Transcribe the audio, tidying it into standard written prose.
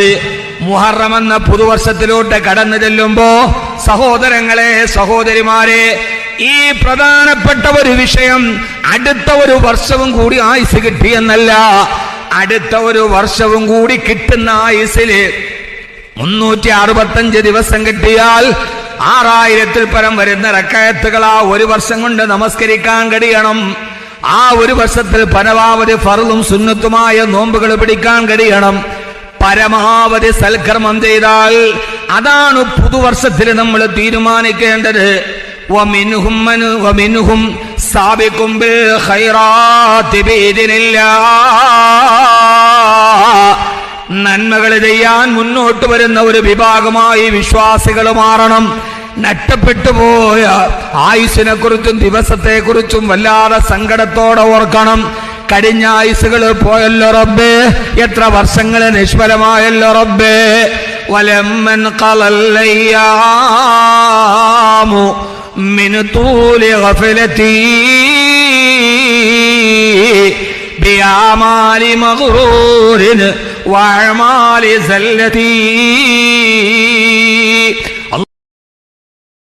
ആയത്ത്. മുഹറം എന്ന പുതുവർഷത്തിലോട്ട് കടന്നു ചെല്ലുമ്പോ സഹോദരങ്ങളെ, സഹോദരിമാരെ, ഈ പ്രധാനപ്പെട്ട ഒരു വിഷയം അടുത്ത ഒരു വർഷവും കൂടി ആയുസ് കിട്ടിയെന്നല്ല, അടുത്ത ഒരു വർഷവും കൂടി കിട്ടുന്ന ആയുസില് 365 ദിവസം കിട്ടിയാൽ 6000-ൽ പരം വരുന്ന റക്അത്തുകൾ ആ ഒരു വർഷം കൊണ്ട് നമസ്കരിക്കാൻ കഴിയണം. ആ ഒരു വർഷത്തിൽ പരമാവധി ഫർളും സുന്നത്തുമായ നോമ്പുകൾ പിടിക്കാൻ കഴിയണം. പരമാവധി സൽക്കർമ്മം ചെയ്താൽ അതാണ് പുതുവർഷത്തിൽ നമ്മൾ തീരുമാനിക്കേണ്ടത്. വമിൻഹും സാബിഖും ബിൽ ഖൈറാത്തി ബിഇദ്നില്ലാഹ്. നന്മകൾ ചെയ്യാൻ മുന്നോട്ട് വരുന്ന ഒരു വിഭാഗമായി വിശ്വാസികൾ മാറണം. നഷ്ടപ്പെട്ടു പോയ ആയുസ്സിനെ കുറിച്ചും ദിവസത്തെ കുറിച്ചും വല്ലാതെ സങ്കടത്തോടെ ഓർക്കണം. കഴിഞ്ഞ ആയുസ്സുകൾ പോയല്ലോ റബ്ബേ, എത്ര വർഷങ്ങൾ നിഷ്ഫലമായല്ലോ റബ്ബേ. വലമ്മൻ ഖലല്ലയ്യാമു മിൻ തൂലി ഗഫലതി ബിഅമാലി മഗ്റൂരിൻ വഅമാലി സല്ലതി.